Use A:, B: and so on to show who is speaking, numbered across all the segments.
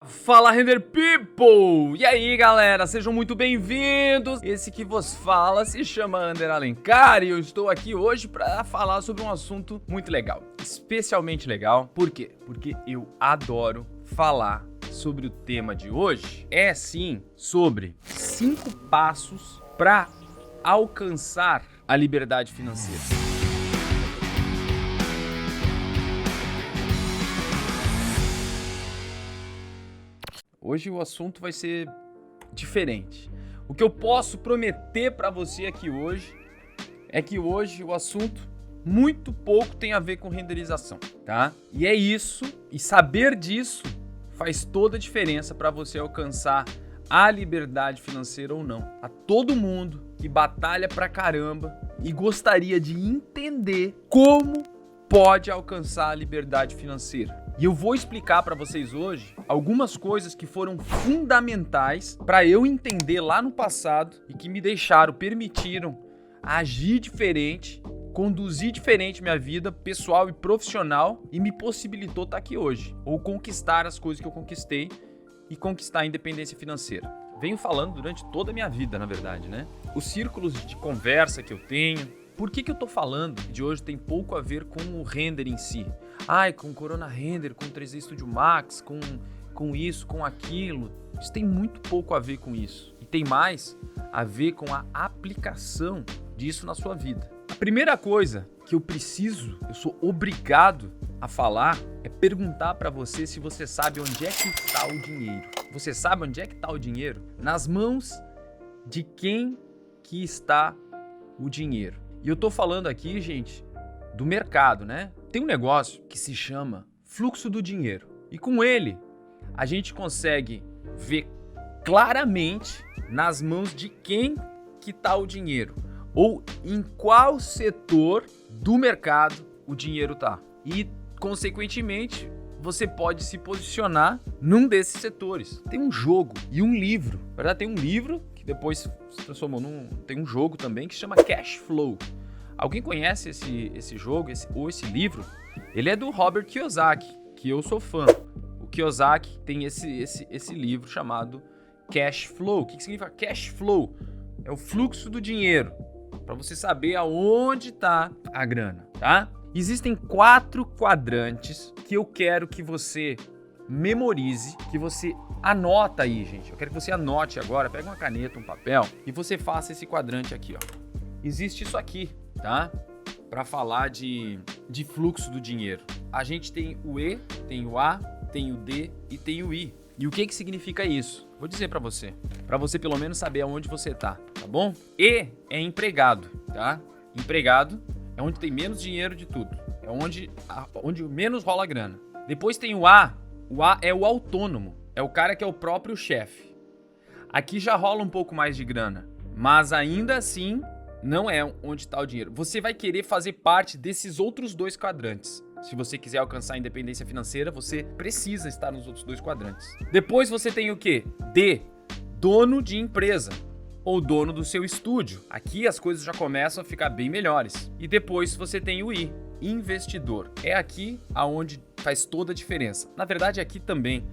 A: Fala, Render People! E aí, galera, sejam muito bem-vindos! Esse que vos fala se chama Ander Alencar e eu estou aqui hoje para falar sobre um assunto muito legal, especialmente legal. Por quê? Porque eu adoro falar sobre o tema de hoje. É sim sobre 5 passos para alcançar a liberdade financeira. Hoje o assunto vai ser diferente. O que eu posso prometer para você aqui hoje é que hoje o assunto muito pouco tem a ver com renderização, tá? E é isso, e saber disso faz toda a diferença para você alcançar a liberdade financeira ou não. A todo mundo que batalha pra caramba e gostaria de entender como pode alcançar a liberdade financeira. E eu vou explicar para vocês hoje algumas coisas que foram fundamentais para eu entender lá no passado e que me permitiram agir diferente, conduzir diferente minha vida pessoal e profissional e me possibilitou estar aqui hoje, ou conquistar as coisas que eu conquistei e conquistar a independência financeira. Venho falando durante toda a minha vida, na verdade, né? Os círculos de conversa que eu tenho. Por que eu tô falando de hoje tem pouco a ver com o render em si? Com Corona Render, com 3D Studio Max, com isso, com aquilo. Isso tem muito pouco a ver com isso. E tem mais a ver com a aplicação disso na sua vida. A primeira coisa que eu sou obrigado a falar, é perguntar para você se você sabe onde é que está o dinheiro. Você sabe onde é que está o dinheiro? Nas mãos de quem que está o dinheiro. E eu tô falando aqui, gente, do mercado, né? Tem um negócio que se chama fluxo do dinheiro. E com ele, a gente consegue ver claramente nas mãos de quem que tá o dinheiro. Ou em qual setor do mercado o dinheiro tá. E, consequentemente, você pode se posicionar num desses setores. Tem um jogo e um livro. Na verdade, tem um livro que depois se transformou tem um jogo também que se chama Cash Flow. Alguém conhece esse jogo ou esse livro? Ele é do Robert Kiyosaki, que eu sou fã. O Kiyosaki tem esse livro chamado Cash Flow. O que significa Cash Flow? É o fluxo do dinheiro, para você saber aonde está a grana, tá? Existem 4 quadrantes que eu quero que você memorize, que você anota aí, gente. Eu quero que você anote agora, pega uma caneta, um papel e você faça esse quadrante aqui, ó. Existe isso aqui, tá? Para falar de fluxo do dinheiro. A gente tem o E, tem o A, tem o D e tem o I. E o que significa isso? Vou dizer para você pelo menos saber aonde você tá bom? E é empregado, tá? Empregado é onde tem menos dinheiro de tudo. É onde menos rola grana. Depois tem o A. O A é o autônomo. É o cara que é o próprio chefe. Aqui já rola um pouco mais de grana. Mas ainda assim, não é onde está o dinheiro. Você vai querer fazer parte desses outros 2 quadrantes. Se você quiser alcançar a independência financeira, você precisa estar nos outros 2 quadrantes. Depois você tem o quê? D. Dono de empresa. Ou dono do seu estúdio. Aqui as coisas já começam a ficar bem melhores. E depois você tem o I, investidor. É aqui aonde faz toda a diferença. Na verdade, aqui também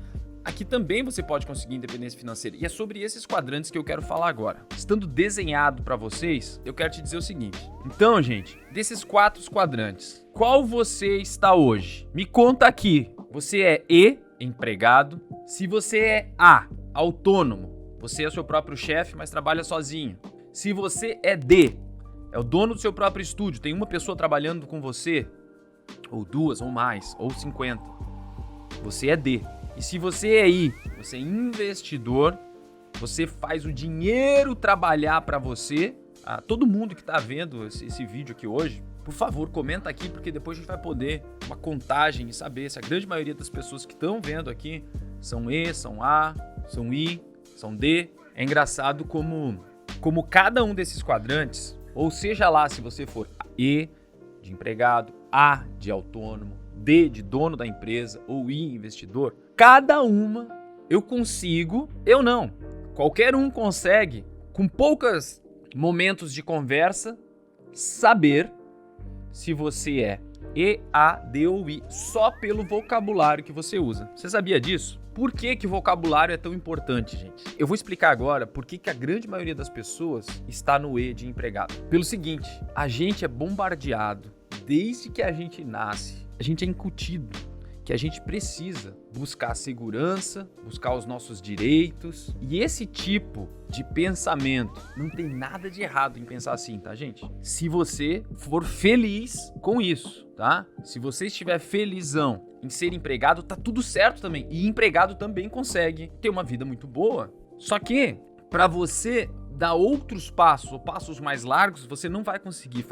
A: você pode conseguir independência financeira. E é sobre esses quadrantes que eu quero falar agora. Estando desenhado para vocês, eu quero te dizer o seguinte. Então, gente, desses 4 quadrantes, qual você está hoje? Me conta aqui. Você é E, empregado. Se você é A, autônomo. Você é o seu próprio chefe, mas trabalha sozinho. Se você é D, é o dono do seu próprio estúdio, tem uma pessoa trabalhando com você, ou 2, ou mais, ou 50. Você é D. E se você é I, você é investidor, você faz o dinheiro trabalhar para você. Todo mundo que está vendo esse vídeo aqui hoje, por favor, comenta aqui, porque depois a gente vai poder uma contagem e saber se a grande maioria das pessoas que estão vendo aqui são E, são A, são I, são D. É engraçado como cada um desses quadrantes, ou seja lá se você for E de empregado, A de autônomo, D de dono da empresa ou I investidor, cada uma qualquer um consegue, com poucos momentos de conversa, saber se você é E, A, D ou I, só pelo vocabulário que você usa. Você sabia disso? Por que que o vocabulário é tão importante, gente? Eu vou explicar agora por que que a grande maioria das pessoas está no E de empregado. Pelo seguinte, a gente é bombardeado desde que a gente nasce, a gente é incutido que a gente precisa buscar segurança, buscar os nossos direitos. E esse tipo de pensamento, não tem nada de errado em pensar assim, tá, gente? Se você for feliz com isso, tá? Se você estiver felizão em ser empregado, tá tudo certo também. E empregado também consegue ter uma vida muito boa. Só que, para você dar outros passos, ou passos mais largos, você não vai conseguir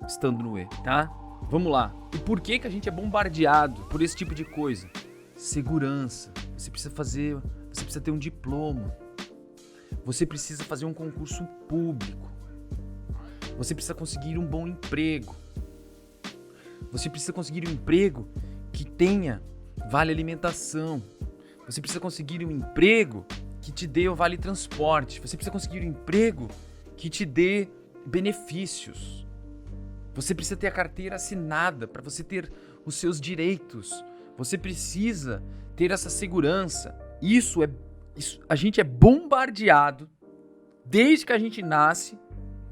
A: estando no E, tá? Vamos lá. E por que que a gente é bombardeado por esse tipo de coisa? Segurança. Você precisa ter um diploma. Você precisa fazer um concurso público. Você precisa conseguir um bom emprego. Você precisa conseguir um emprego que tenha vale alimentação. Você precisa conseguir um emprego que te dê o vale transporte. Você precisa conseguir um emprego que te dê benefícios. Você precisa ter a carteira assinada para você ter os seus direitos. Você precisa ter essa segurança. A gente é bombardeado desde que a gente nasce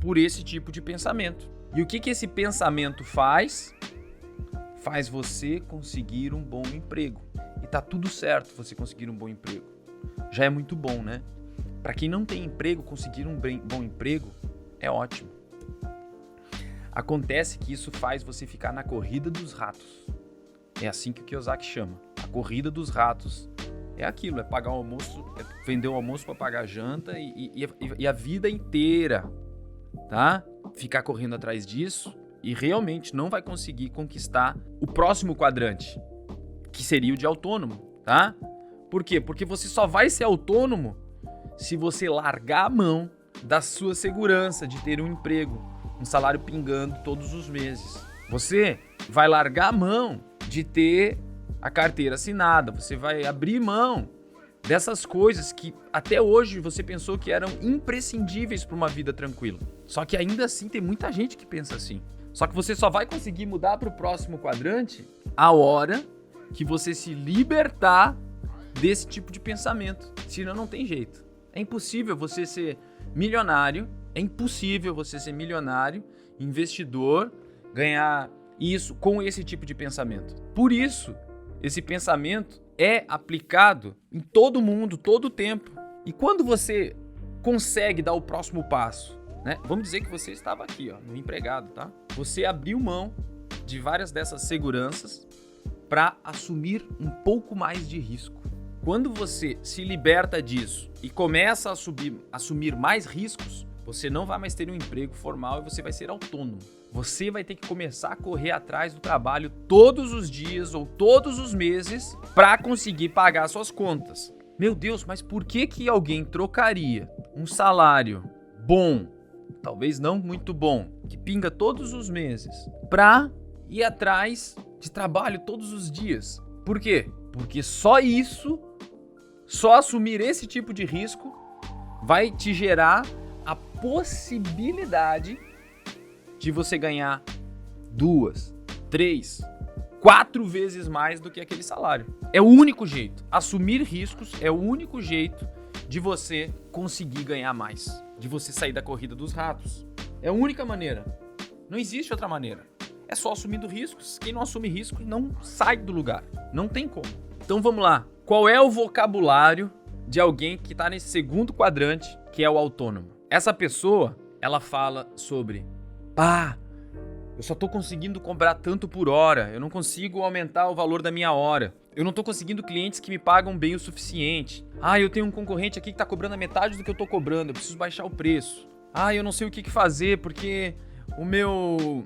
A: por esse tipo de pensamento. E o que que esse pensamento faz? Faz você conseguir um bom emprego. E tá tudo certo você conseguir um bom emprego. Já é muito bom, né? Para quem não tem emprego, conseguir um bom emprego é ótimo. Acontece que isso faz você ficar na corrida dos ratos. É assim que o Kiyosaki chama. A corrida dos ratos é aquilo, é pagar o almoço, é vender o almoço para pagar a janta e a vida inteira, tá? Ficar correndo atrás disso e realmente não vai conseguir conquistar o próximo quadrante, que seria o de autônomo, tá? Por quê? Porque você só vai ser autônomo se você largar a mão da sua segurança de ter um emprego, um salário pingando todos os meses. Você vai largar a mão de ter a carteira assinada, você vai abrir mão dessas coisas que até hoje você pensou que eram imprescindíveis para uma vida tranquila. Só que ainda assim tem muita gente que pensa assim. Só que você só vai conseguir mudar para o próximo quadrante a hora que você se libertar desse tipo de pensamento. Senão não tem jeito. É impossível você ser milionário, investidor, ganhar isso com esse tipo de pensamento. Por isso, esse pensamento é aplicado em todo mundo, todo o tempo. E quando você consegue dar o próximo passo, né? Vamos dizer que você estava aqui, no empregado, tá? Você abriu mão de várias dessas seguranças para assumir um pouco mais de risco. Quando você se liberta disso e começa a assumir mais riscos, você não vai mais ter um emprego formal e você vai ser autônomo. Você vai ter que começar a correr atrás do trabalho todos os dias ou todos os meses para conseguir pagar suas contas. Meu Deus, mas por que que alguém trocaria um salário bom, talvez não muito bom, que pinga todos os meses, para ir atrás de trabalho todos os dias? Por quê? Porque só assumir esse tipo de risco vai te gerar a possibilidade de você ganhar 2, 3, 4 vezes mais do que aquele salário. É o único jeito. Assumir riscos é o único jeito de você conseguir ganhar mais, de você sair da corrida dos ratos. É a única maneira. Não existe outra maneira. É só assumindo riscos. Quem não assume riscos não sai do lugar. Não tem como. Então vamos lá. Qual é o vocabulário de alguém que está nesse segundo quadrante, que é o autônomo? Essa pessoa, ela fala sobre: eu só tô conseguindo cobrar tanto por hora, eu não consigo aumentar o valor da minha hora, eu não tô conseguindo clientes que me pagam bem o suficiente. Eu tenho um concorrente aqui que tá cobrando a metade do que eu tô cobrando, eu preciso baixar o preço. Eu não sei o que fazer porque o meu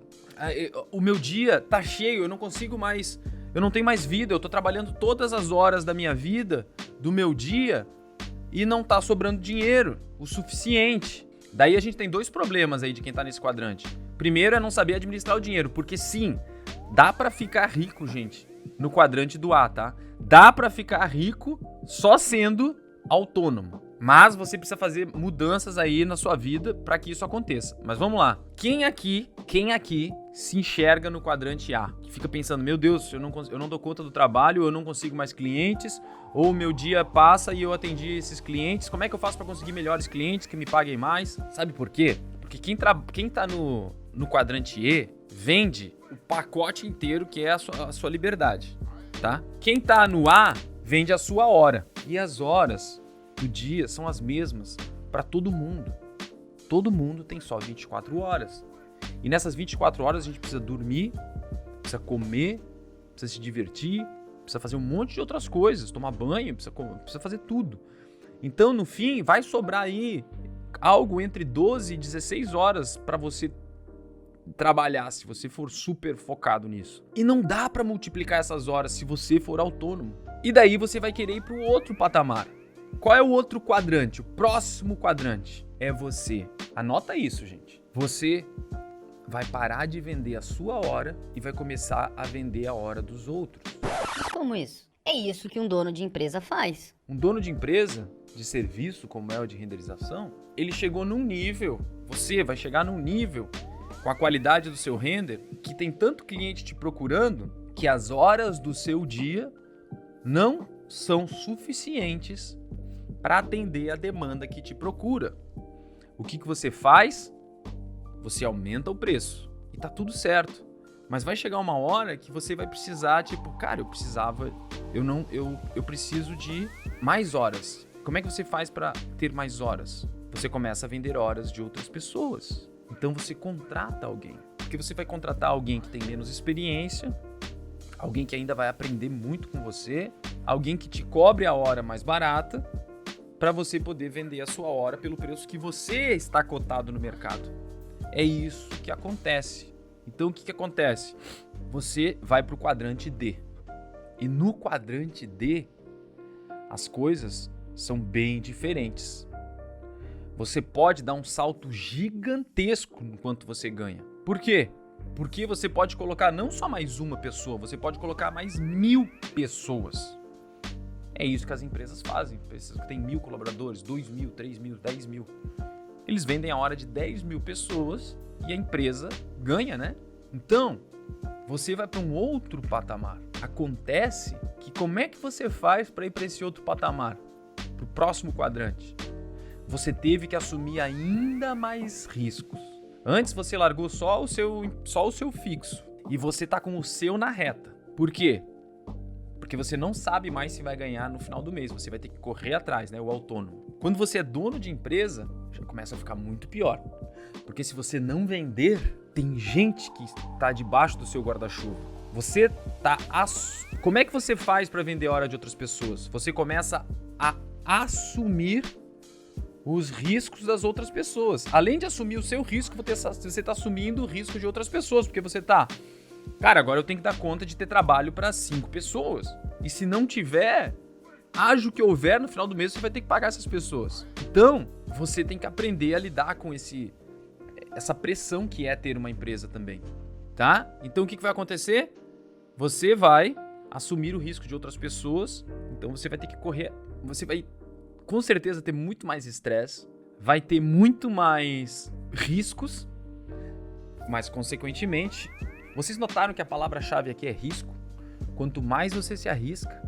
A: dia tá cheio, eu não consigo mais, eu não tenho mais vida, eu tô trabalhando todas as horas da minha vida, do meu dia, e não tá sobrando dinheiro o suficiente. Daí a gente tem 2 problemas aí de quem tá nesse quadrante. Primeiro é não saber administrar o dinheiro, porque sim, dá pra ficar rico, gente, no quadrante do A, tá? Dá pra ficar rico só sendo autônomo, Mas você precisa fazer mudanças aí na sua vida para que isso aconteça. Mas vamos lá. Quem aqui se enxerga no quadrante A? Que fica pensando, meu Deus, eu não dou conta do trabalho, eu não consigo mais clientes, ou o meu dia passa e eu atendi esses clientes. Como é que eu faço para conseguir melhores clientes que me paguem mais? Sabe por quê? Porque quem tá no quadrante E vende o pacote inteiro que é a sua liberdade, tá? Quem tá no A vende a sua hora. E as horas do dia são as mesmas para todo mundo. Todo mundo tem só 24 horas. E nessas 24 horas a gente precisa dormir, precisa comer, precisa se divertir, precisa fazer um monte de outras coisas, tomar banho, precisa fazer tudo. Então, no fim, vai sobrar aí algo entre 12 e 16 horas para você trabalhar, se você for super focado nisso. E não dá para multiplicar essas horas se você for autônomo. E daí você vai querer ir para o outro patamar. Qual é o outro quadrante? O próximo quadrante é você. Anota isso, gente. Você vai parar de vender a sua hora e vai começar a vender a hora dos outros.
B: Mas como isso? É isso que um dono de empresa faz.
A: Um dono de empresa, de serviço, como é o de renderização, ele chegou num nível, você vai chegar num nível com a qualidade do seu render, que tem tanto cliente te procurando, que as horas do seu dia não são suficientes para atender a demanda que te procura. O que você faz? Você aumenta o preço e tá tudo certo. Mas vai chegar uma hora que você vai precisar, cara, eu preciso de mais horas. Como é que você faz para ter mais horas? Você começa a vender horas de outras pessoas. Então você contrata alguém. Porque você vai contratar alguém que tem menos experiência, alguém que ainda vai aprender muito com você, alguém que te cobre a hora mais barata, para você poder vender a sua hora pelo preço que você está cotado no mercado. É isso que acontece. Então o que acontece? Você vai para o quadrante D. E no quadrante D, as coisas são bem diferentes. Você pode dar um salto gigantesco enquanto você ganha. Por quê? Porque você pode colocar não só mais uma pessoa, você pode colocar mais 1000 pessoas. É isso que as empresas fazem. Empresas que têm 1000 colaboradores, 2000, 3000, 10.000. Eles vendem a hora de 10.000 pessoas e a empresa ganha, né? Então, você vai para um outro patamar. Acontece que como é que você faz para ir para esse outro patamar? Para o próximo quadrante? Você teve que assumir ainda mais riscos. Antes você largou só o seu fixo e você tá com o seu na reta. Por quê? Porque você não sabe mais se vai ganhar no final do mês. Você vai ter que correr atrás, né? O autônomo. Quando você é dono de empresa, já começa a ficar muito pior. Porque se você não vender, tem gente que está debaixo do seu guarda-chuva. Você tá... Como é que você faz para vender a hora de outras pessoas? Você começa a assumir os riscos das outras pessoas. Além de assumir o seu risco, você está assumindo o risco de outras pessoas, porque você tá... Cara, agora eu tenho que dar conta de ter trabalho para 5 pessoas. E se não tiver, haja o que houver, no final do mês você vai ter que pagar essas pessoas. Então, você tem que aprender a lidar com essa pressão que é ter uma empresa também, tá? Então, o que vai acontecer? Você vai assumir o risco de outras pessoas, então você vai ter que correr, você vai com certeza ter muito mais estresse, vai ter muito mais riscos, mas consequentemente, vocês notaram que a palavra-chave aqui é risco? Quanto mais você se arrisca,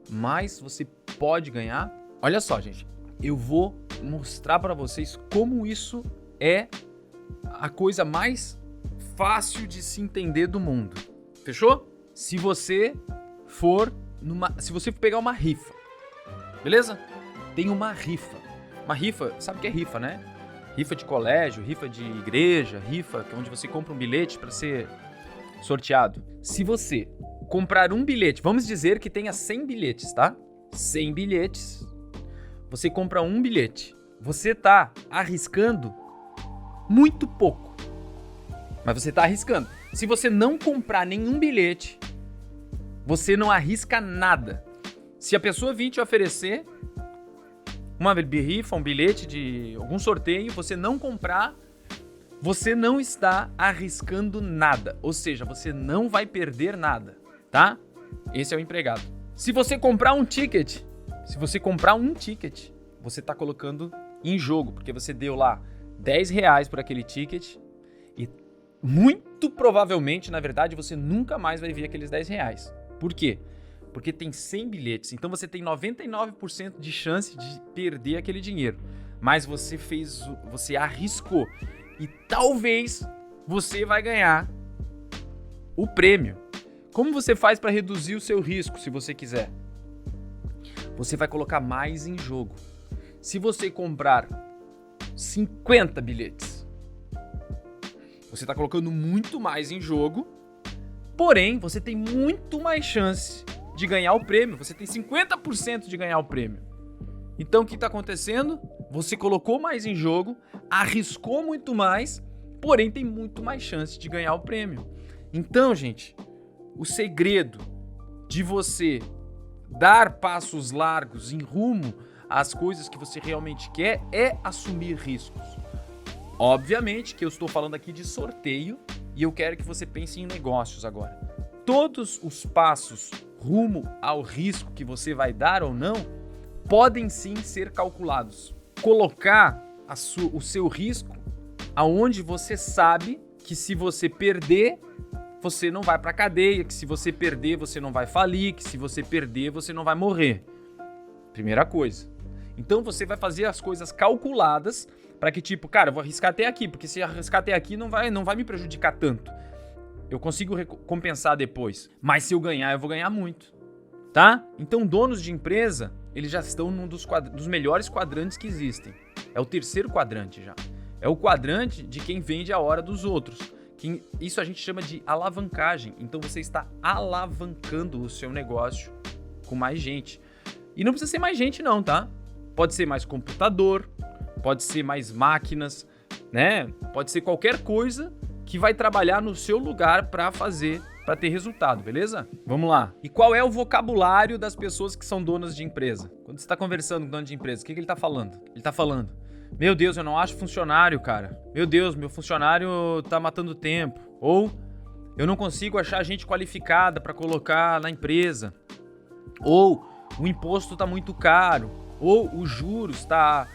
A: mais você pode ganhar. Olha só, gente, eu vou mostrar para vocês como isso é a coisa mais fácil de se entender do mundo. Fechou? Se você for pegar uma rifa, beleza? Tem uma rifa. Uma rifa, sabe o que é rifa, né? Rifa de colégio, rifa de igreja, rifa onde você compra um bilhete para ser sorteado. Se você comprar um bilhete, vamos dizer que tenha 100 bilhetes, tá? 100 bilhetes. Você compra um bilhete. Você tá arriscando muito pouco. Mas você tá arriscando. Se você não comprar nenhum bilhete, você não arrisca nada. Se a pessoa vir te oferecer uma rifa, um bilhete de algum sorteio, você não comprar, você não está arriscando nada. Ou seja, você não vai perder nada, tá? Esse é o empregado. Se você comprar um ticket, você está colocando em jogo, porque você deu lá R$10 por aquele ticket e muito provavelmente, na verdade, você nunca mais vai ver aqueles R$10. Por quê? Porque tem 100 bilhetes, então você tem 99% de chance de perder aquele dinheiro. Mas você arriscou e talvez você vai ganhar o prêmio. Como você faz para reduzir o seu risco, se você quiser? Você vai colocar mais em jogo. Se você comprar 50 bilhetes, você está colocando muito mais em jogo, porém, você tem muito mais chance de ganhar o prêmio. Você tem 50% de ganhar o prêmio. Então, o que está acontecendo? Você colocou mais em jogo, arriscou muito mais, porém, tem muito mais chance de ganhar o prêmio. Então, gente, o segredo de você dar passos largos em rumo às coisas que você realmente quer é assumir riscos. Obviamente que eu estou falando aqui de sorteio e eu quero que você pense em negócios agora. Todos os passos rumo ao risco que você vai dar ou não podem sim ser calculados. Colocar o seu risco aonde você sabe que se você perder, você não vai para a cadeia, que se você perder, você não vai falir, que se você perder, você não vai morrer. Primeira coisa. Então você vai fazer as coisas calculadas para que tipo, cara, eu vou arriscar até aqui, porque se arriscar até aqui não vai me prejudicar tanto. Eu consigo compensar depois. Mas se eu ganhar, eu vou ganhar muito. Tá? Então donos de empresa, eles já estão num dos melhores quadrantes que existem. É o terceiro quadrante já. É o quadrante de quem vende a hora dos outros. Isso a gente chama de alavancagem. Então você está alavancando o seu negócio com mais gente. E não precisa ser mais gente não, tá? Pode ser mais computador, pode ser mais máquinas, né? Pode ser qualquer coisa que vai trabalhar no seu lugar para ter resultado, beleza? Vamos lá. E qual é o vocabulário das pessoas que são donas de empresa? Quando você está conversando com o dono de empresa, o que ele está falando? Ele está falando: meu Deus, eu não acho funcionário, cara. Meu Deus, meu funcionário tá matando tempo. Ou eu não consigo achar gente qualificada para colocar na empresa. Ou o imposto tá muito caro. Ou os juros tá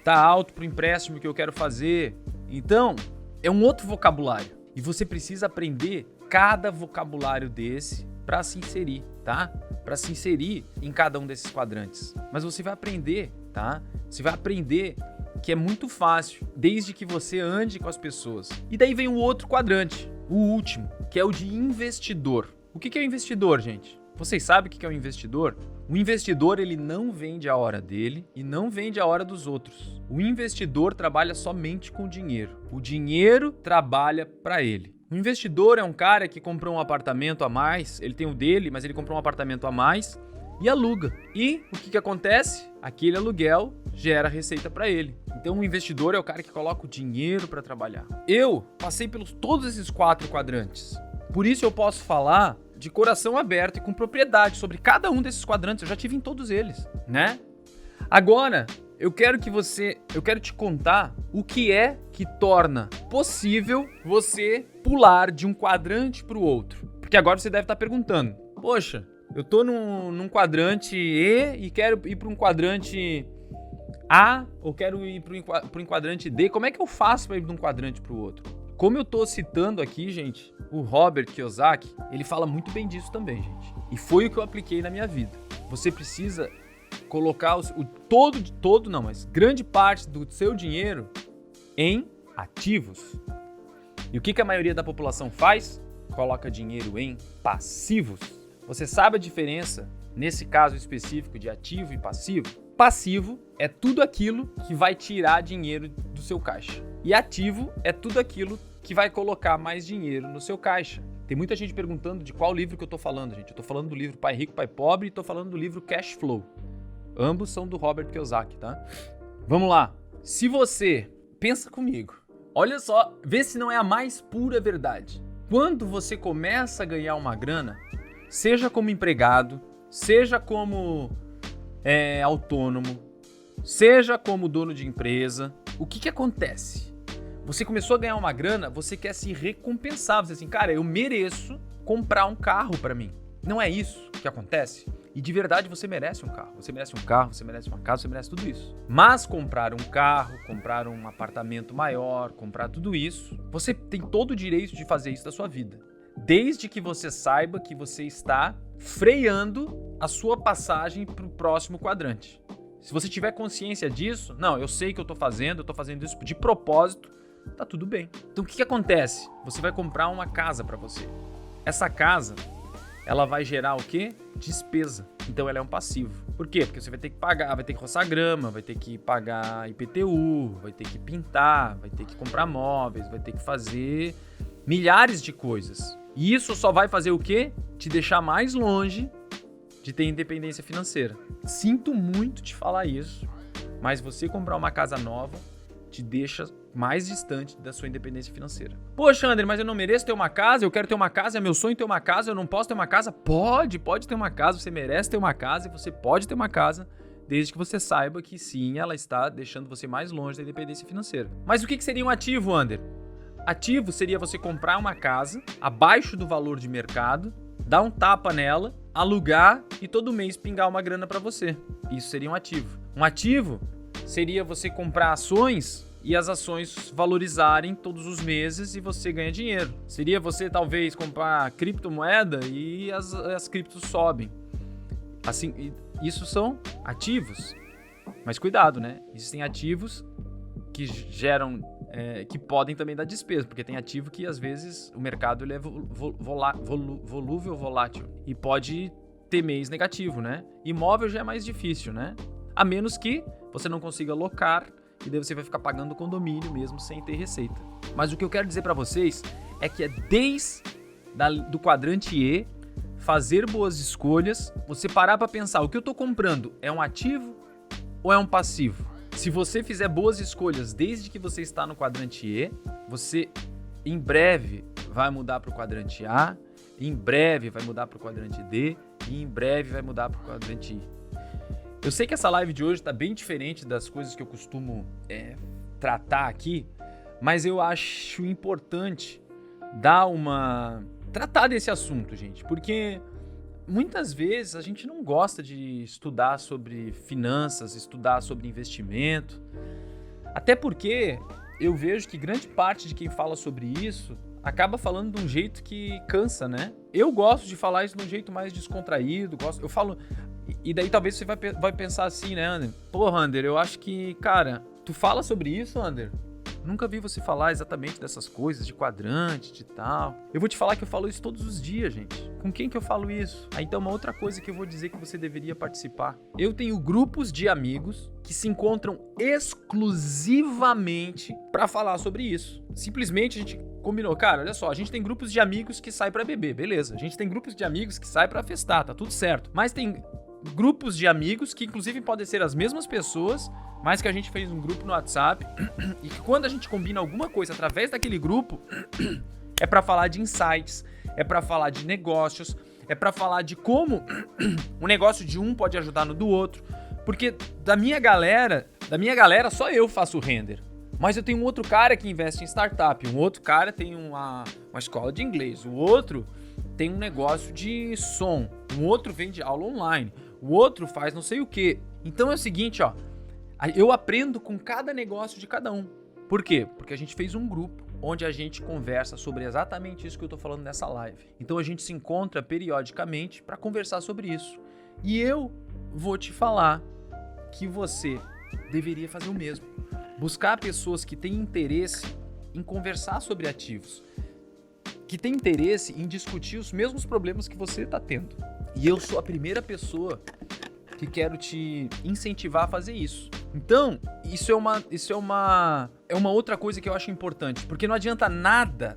A: alto pro empréstimo que eu quero fazer. Então, é um outro vocabulário. E você precisa aprender cada vocabulário desse para se inserir, tá? Para se inserir em cada um desses quadrantes. Mas você vai aprender, tá? Você vai aprender que é muito fácil, desde que você ande com as pessoas. E daí vem o outro quadrante, o último, que é o de investidor. O que é o investidor, gente? Vocês sabem o que é o investidor? O investidor, ele não vende a hora dele e não vende a hora dos outros. O investidor trabalha somente com o dinheiro. O dinheiro trabalha para ele. O investidor é um cara que comprou um apartamento a mais, ele tem o dele, mas ele comprou um apartamento a mais e aluga. E o que acontece? Aquele aluguel gera receita para ele. Então o investidor é o cara que coloca o dinheiro para trabalhar. Eu passei pelos todos esses 4 quadrantes. Por isso eu posso falar de coração aberto e com propriedade sobre cada um desses quadrantes. Eu já tive em todos eles, né? Agora, eu quero te contar o que é que torna possível você pular de um quadrante para o outro. Porque agora você deve estar perguntando: poxa, eu tô num quadrante E e quero ir para um quadrante A, ou quero ir para um quadrante D. Como é que eu faço para ir de um quadrante para o outro? Como eu tô citando aqui, gente, o Robert Kiyosaki, ele fala muito bem disso também, gente. E foi o que eu apliquei na minha vida. Você precisa colocar mas grande parte do seu dinheiro em ativos. E o que a maioria da população faz? Coloca dinheiro em passivos. Você sabe a diferença, nesse caso específico, de ativo e passivo? Passivo é tudo aquilo que vai tirar dinheiro do seu caixa. E ativo é tudo aquilo que vai colocar mais dinheiro no seu caixa. Tem muita gente perguntando de qual livro que eu tô falando, gente. Eu tô falando do livro Pai Rico, Pai Pobre e tô falando do livro Cash Flow. Ambos são do Robert Kiyosaki, tá? Vamos lá. Se você... Pensa comigo. Olha só, vê se não é a mais pura verdade. Quando você começa a ganhar uma grana, seja como empregado, seja como autônomo, seja como dono de empresa, o que acontece? Você começou a ganhar uma grana, você quer se recompensar. Você diz assim, cara, eu mereço comprar um carro para mim. Não é isso que acontece? E de verdade você merece um carro. Você merece um carro, você merece uma casa, você merece tudo isso. Mas comprar um carro, comprar um apartamento maior, comprar tudo isso, você tem todo o direito de fazer isso da sua vida. Desde que você saiba que você está freando a sua passagem para o próximo quadrante. Se você tiver consciência disso, não, eu sei que eu tô fazendo isso de propósito, tá tudo bem. Então o que acontece? Você vai comprar uma casa para você. Essa casa, ela vai gerar o quê? Despesa. Então ela é um passivo. Por quê? Porque você vai ter que pagar, vai ter que roçar grama, vai ter que pagar IPTU, vai ter que pintar, vai ter que comprar móveis, vai ter que fazer milhares de coisas. E isso só vai fazer o quê? Te deixar mais longe de ter independência financeira. Sinto muito te falar isso, mas você comprar uma casa nova te deixa mais distante da sua independência financeira. Poxa, André, mas eu não mereço ter uma casa, eu quero ter uma casa, é meu sonho ter uma casa, eu não posso ter uma casa? Pode ter uma casa, você merece ter uma casa e você pode ter uma casa, desde que você saiba que sim, ela está deixando você mais longe da independência financeira. Mas o que seria um ativo, André? Ativo seria você comprar uma casa abaixo do valor de mercado, dar um tapa nela, alugar e todo mês pingar uma grana para você. Isso seria um ativo. Um ativo seria você comprar ações e as ações valorizarem todos os meses e você ganha dinheiro. Seria você talvez comprar criptomoeda e as criptos sobem. Assim, isso são ativos. Mas cuidado, né? Existem ativos que geram, que podem também dar despesa, porque tem ativo que às vezes o mercado ele é volúvel, volátil e pode ter mês negativo, né? Imóvel já é mais difícil, né? A menos que você não consiga alocar e daí você vai ficar pagando o condomínio mesmo sem ter receita. Mas o que eu quero dizer para vocês é que é desde do quadrante E, fazer boas escolhas, você parar para pensar, o que eu tô comprando é um ativo ou é um passivo? Se você fizer boas escolhas desde que você está no quadrante E, você em breve vai mudar para o quadrante A, em breve vai mudar para o quadrante D e em breve vai mudar para o quadrante I. Eu sei que essa live de hoje está bem diferente das coisas que eu costumo tratar aqui, mas eu acho importante tratar desse assunto, gente, porque muitas vezes a gente não gosta de estudar sobre finanças, estudar sobre investimento, até porque eu vejo que grande parte de quem fala sobre isso acaba falando de um jeito que cansa, né? Eu gosto de falar isso de um jeito mais descontraído, eu falo, e daí talvez você vai pensar assim, né, Ander? Porra, Ander, eu acho que, cara, tu fala sobre isso, Ander? Nunca vi você falar exatamente dessas coisas, de quadrante, de tal. Eu vou te falar que eu falo isso todos os dias, gente. Com quem que eu falo isso? Aí então uma outra coisa que eu vou dizer que você deveria participar. Eu tenho grupos de amigos que se encontram exclusivamente para falar sobre isso. Simplesmente a gente combinou, cara, olha só, a gente tem grupos de amigos que saem para beber, beleza. A gente tem grupos de amigos que saem para festar, tá tudo certo. Mas tem grupos de amigos que inclusive podem ser as mesmas pessoas, mas que a gente fez um grupo no WhatsApp e que quando a gente combina alguma coisa através daquele grupo, é para falar de insights, é para falar de negócios, é para falar de como o negócio de um pode ajudar no do outro, porque da minha galera só eu faço render. Mas eu tenho um outro cara que investe em startup, um outro cara tem uma escola de inglês, o outro tem um negócio de som, um outro vende aula online, o outro faz não sei o que. Então é o seguinte, ó, eu aprendo com cada negócio de cada um. Por quê? Porque a gente fez um grupo onde a gente conversa sobre exatamente isso que eu tô falando nessa live. Então a gente se encontra periodicamente para conversar sobre isso. E eu vou te falar que você deveria fazer o mesmo. Buscar pessoas que têm interesse em conversar sobre ativos, que têm interesse em discutir os mesmos problemas que você está tendo. E eu sou a primeira pessoa que quero te incentivar a fazer isso. Então, isso é uma outra coisa que eu acho importante, porque não adianta nada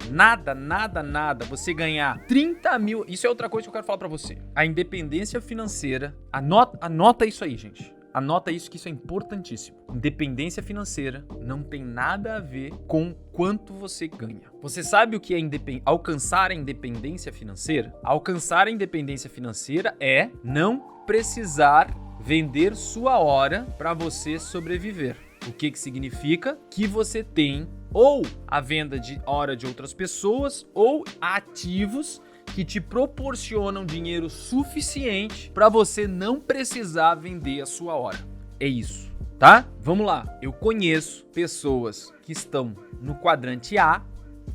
A: você ganhar 30 mil. Isso é outra coisa que eu quero falar pra você. A independência financeira, anota isso aí, gente. Anota isso, que isso é importantíssimo. Independência financeira não tem nada a ver com quanto você ganha. Você sabe o que é alcançar a independência financeira? Alcançar a independência financeira é não precisar vender sua hora para você sobreviver. O que significa? Que você tem ou a venda de hora de outras pessoas ou ativos que te proporcionam dinheiro suficiente para você não precisar vender a sua hora. É isso, tá? Vamos lá. Eu conheço pessoas que estão no quadrante A,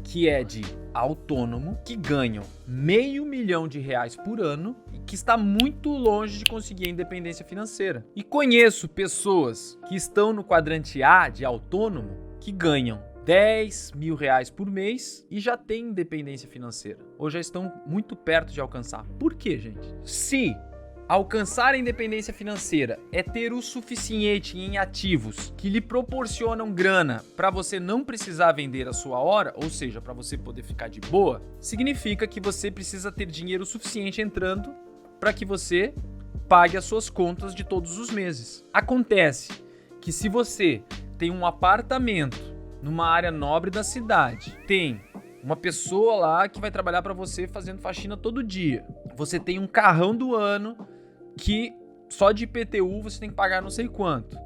A: que é de autônomo, que ganham R$500 mil por ano e que está muito longe de conseguir a independência financeira. E conheço pessoas que estão no quadrante A de autônomo que ganham R$10 mil por mês e já têm independência financeira, ou já estão muito perto de alcançar. Por quê, gente? Se alcançar a independência financeira é ter o suficiente em ativos que lhe proporcionam grana para você não precisar vender a sua hora, ou seja, para você poder ficar de boa, significa que você precisa ter dinheiro suficiente entrando para que você pague as suas contas de todos os meses. Acontece que se você tem um apartamento numa área nobre da cidade, tem uma pessoa lá que vai trabalhar para você fazendo faxina todo dia, você tem um carrão do ano que só de IPTU você tem que pagar não sei quanto.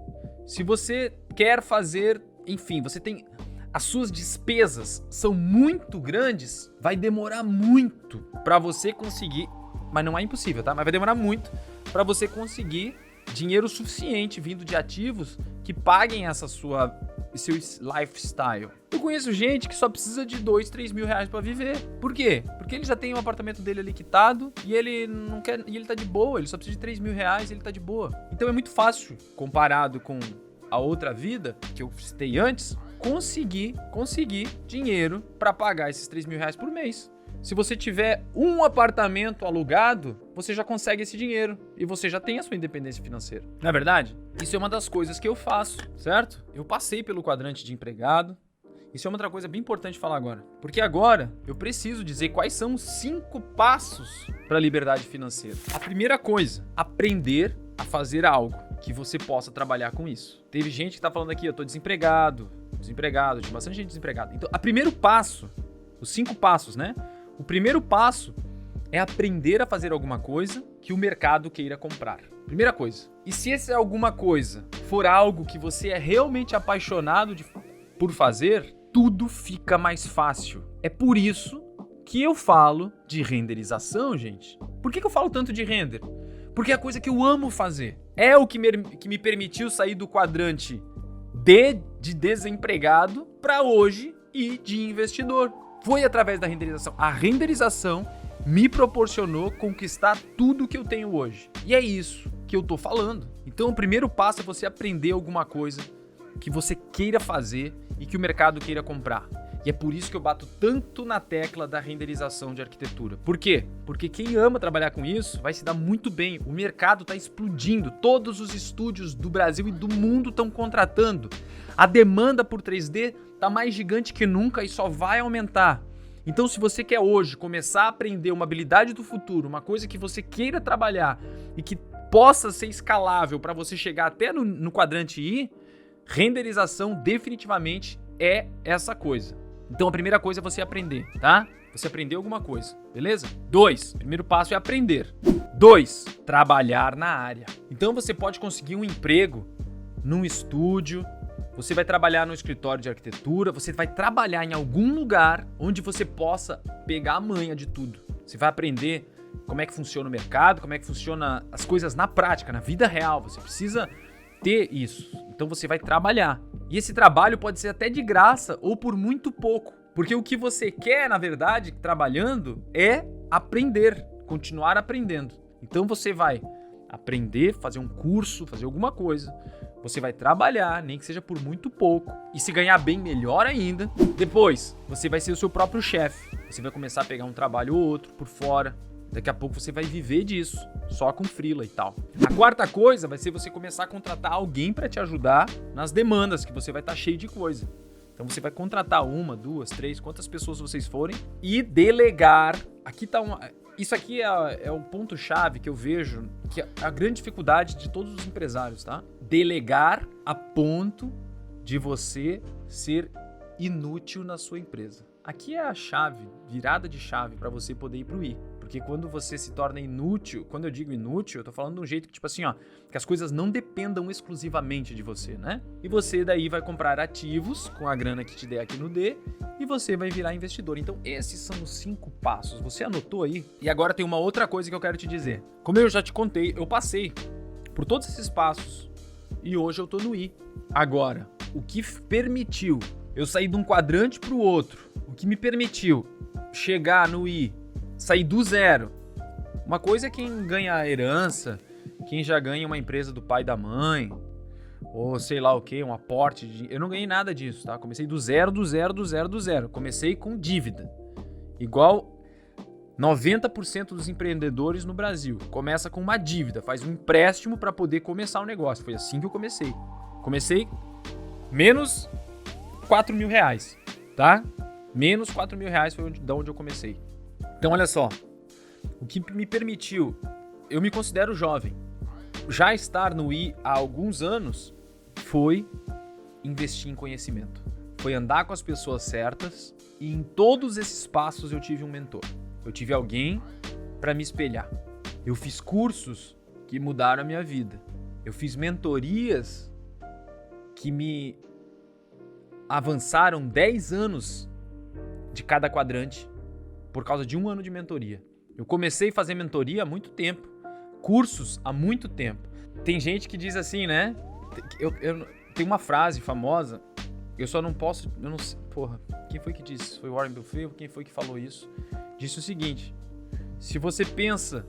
A: Se você quer fazer, enfim, você tem... As suas despesas são muito grandes, vai demorar muito para você conseguir, mas não é impossível, tá? Mas vai demorar muito para você conseguir dinheiro suficiente vindo de ativos que paguem seu lifestyle. Eu conheço gente que só precisa de R$2, R$3 mil para viver. Por quê? Porque ele já tem um apartamento dele ali quitado e ele não quer, e ele tá de boa, ele só precisa de R$3 mil e ele tá de boa. Então é muito fácil, comparado com a outra vida que eu citei antes, conseguir dinheiro para pagar esses R$3 mil por mês. Se você tiver um apartamento alugado, você já consegue esse dinheiro e você já tem a sua independência financeira. Na verdade, isso é uma das coisas que eu faço, certo? Eu passei pelo quadrante de empregado. Isso é uma outra coisa bem importante falar agora. Porque agora eu preciso dizer quais são os 5 passos para a liberdade financeira. A primeira coisa, aprender a fazer algo que você possa trabalhar com isso. Teve gente que tá falando aqui, eu tô desempregado, tem bastante gente desempregada. Então, o primeiro passo, os 5 passos, né? O primeiro passo é aprender a fazer alguma coisa que o mercado queira comprar. Primeira coisa. E se essa alguma coisa for algo que você é realmente apaixonado por fazer, tudo fica mais fácil. É por isso que eu falo de renderização, gente. Por que eu falo tanto de render? Porque é a coisa que eu amo fazer. É o que me permitiu sair do quadrante de desempregado para hoje e de investidor. Foi através da renderização. A renderização me proporcionou conquistar tudo que eu tenho hoje. E é isso que eu tô falando. Então o primeiro passo é você aprender alguma coisa que você queira fazer e que o mercado queira comprar. E é por isso que eu bato tanto na tecla da renderização de arquitetura. Por quê? Porque quem ama trabalhar com isso vai se dar muito bem. O mercado está explodindo. Todos os estúdios do Brasil e do mundo estão contratando. A demanda por 3D está mais gigante que nunca e só vai aumentar. Então, se você quer hoje começar a aprender uma habilidade do futuro, uma coisa que você queira trabalhar e que possa ser escalável para você chegar até no quadrante I, renderização definitivamente é essa coisa. Então a primeira coisa é você aprender, tá? Você aprender alguma coisa, beleza? 2, primeiro passo é aprender. 2, trabalhar na área. Então você pode conseguir um emprego num estúdio, você vai trabalhar no escritório de arquitetura, você vai trabalhar em algum lugar onde você possa pegar a manha de tudo. Você vai aprender como é que funciona o mercado, como é que funciona as coisas na prática, na vida real. Você precisa ter isso. Então você vai trabalhar. E esse trabalho pode ser até de graça ou por muito pouco. Porque o que você quer, na verdade, trabalhando, é aprender, continuar aprendendo. Então você vai aprender, fazer um curso, fazer alguma coisa. Você vai trabalhar, nem que seja por muito pouco. E se ganhar bem, melhor ainda. Depois, você vai ser o seu próprio chefe. Você vai começar a pegar um trabalho ou outro por fora. Daqui a pouco você vai viver disso, só com freela e tal. A quarta coisa vai ser você começar a contratar alguém para te ajudar nas demandas, que você vai estar cheio de coisa. Então você vai contratar 1, 2, 3, quantas pessoas vocês forem e delegar. Aqui tá isso aqui é o ponto-chave que eu vejo, que é a grande dificuldade de todos os empresários, tá? Delegar a ponto de você ser inútil na sua empresa. Aqui é a chave, virada de chave para você poder ir pro I. Porque quando você se torna inútil, quando eu digo inútil, eu tô falando de um jeito que, tipo assim, ó, que as coisas não dependam exclusivamente de você, né? E você daí vai comprar ativos com a grana que te der aqui no D e você vai virar investidor. Então, esses são os 5 passos. Você anotou aí? E agora tem uma outra coisa que eu quero te dizer. Como eu já te contei, eu passei por todos esses passos e hoje eu tô no I. Agora, o que permitiu eu sair de um quadrante pro outro, o que me permitiu chegar no I, sair do zero. Uma coisa é quem ganha herança, quem já ganha uma empresa do pai e da mãe, ou sei lá o que, um aporte. Eu não ganhei nada disso, tá? Comecei do zero. Comecei com dívida. Igual 90% dos empreendedores no Brasil. Começa com uma dívida, faz um empréstimo para poder começar o negócio. Foi assim que eu comecei. Comecei menos 4 mil reais, tá? Menos 4 mil reais foi de onde eu comecei. Então, olha só. O que me permitiu, eu me considero jovem, já estar no I há alguns anos, foi investir em conhecimento. Foi andar com as pessoas certas e em todos esses passos eu tive um mentor. Eu tive alguém para me espelhar. Eu fiz cursos que mudaram a minha vida. Eu fiz mentorias que me avançaram 10 anos de cada quadrante por causa de um ano de mentoria. Eu comecei a fazer mentoria há muito tempo, cursos há muito tempo. Tem gente que diz assim, né? Tem uma frase famosa, eu só não posso, eu não sei, porra, quem foi que disse? Foi o Warren Buffett? Quem foi que falou isso? Disse o seguinte: se você pensa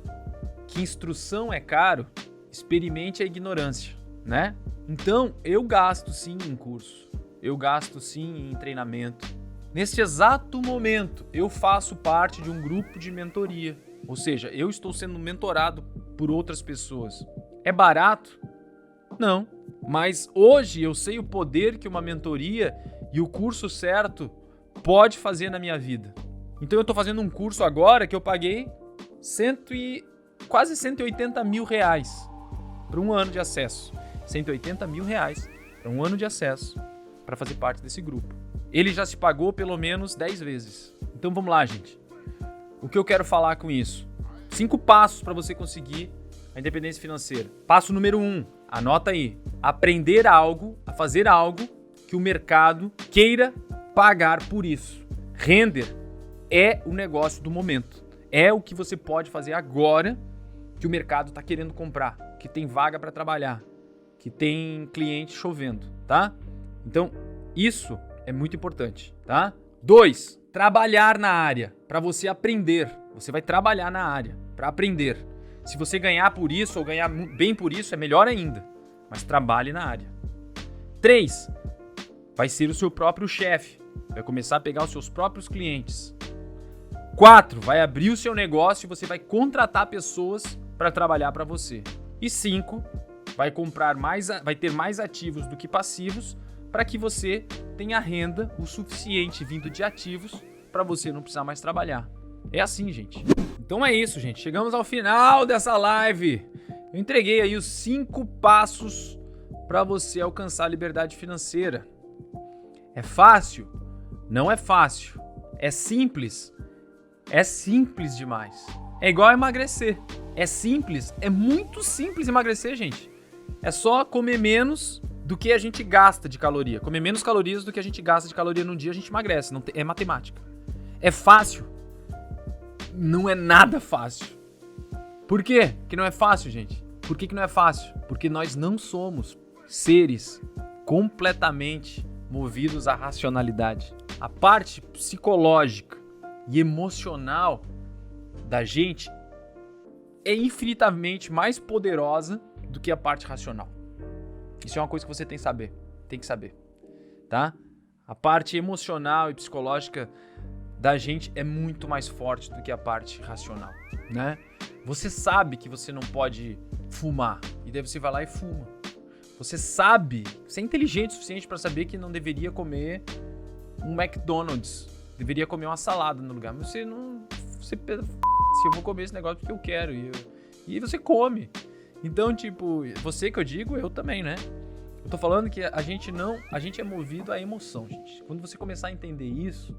A: que instrução é caro, experimente a ignorância, né? Então, eu gasto sim em curso, eu gasto sim em treinamento. Neste exato momento, eu faço parte de um grupo de mentoria. Ou seja, eu estou sendo mentorado por outras pessoas. É barato? Não. Mas hoje eu sei o poder que uma mentoria e o curso certo pode fazer na minha vida. Então eu estou fazendo um curso agora que eu paguei quase 180 mil reais para um ano de acesso. 180 mil reais para um ano de acesso para fazer parte desse grupo. Ele já se pagou pelo menos 10 vezes. Então vamos lá, gente. O que eu quero falar com isso? 5 passos para você conseguir a independência financeira. Passo número 1, anota aí. Aprender algo, a fazer algo que o mercado queira pagar por isso. Render é o negócio do momento. É o que você pode fazer agora que o mercado está querendo comprar, que tem vaga para trabalhar, que tem cliente chovendo, tá? Então, isso é muito importante, tá? 2, trabalhar na área, para você aprender. Você vai trabalhar na área para aprender. Se você ganhar por isso ou ganhar bem por isso, é melhor ainda. Mas trabalhe na área. 3, vai ser o seu próprio chefe. Vai começar a pegar os seus próprios clientes. 4, vai abrir o seu negócio e você vai contratar pessoas para trabalhar para você. E 5, vai ter mais ativos do que passivos para que você tenha renda o suficiente vindo de ativos para você não precisar mais trabalhar. É assim, gente. Então é isso, gente. Chegamos ao final dessa live. Eu entreguei aí os 5 passos para você alcançar a liberdade financeira. É fácil? Não é fácil. É simples? É simples demais. É igual emagrecer. É simples? É muito simples emagrecer, gente. É só comer menos do que a gente gasta de caloria. Comer menos calorias do que a gente gasta de caloria num dia, a gente emagrece. Não é matemática. É fácil? Não é nada fácil. Por quê que não é fácil, gente? Por que não é fácil? Porque nós não somos seres completamente movidos à racionalidade. A parte psicológica e emocional da gente é infinitamente mais poderosa do que a parte racional. Isso é uma coisa que você tem que saber, tá? A parte emocional e psicológica da gente é muito mais forte do que a parte racional, né? Você sabe que você não pode fumar e daí você vai lá e fuma. Você sabe, você é inteligente o suficiente para saber que não deveria comer um McDonald's, deveria comer uma salada no lugar, mas você não, se eu vou comer esse negócio porque eu quero e você come. Então, tipo, você que eu digo, eu também, né? Eu tô falando que a gente é movido à emoção, gente. Quando você começar a entender isso,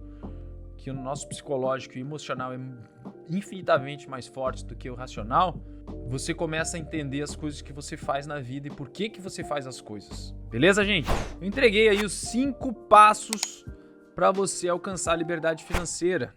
A: que o nosso psicológico e emocional é infinitamente mais fortes do que o racional, você começa a entender as coisas que você faz na vida e por que você faz as coisas. Beleza, gente? Eu entreguei aí os 5 passos para você alcançar a liberdade financeira.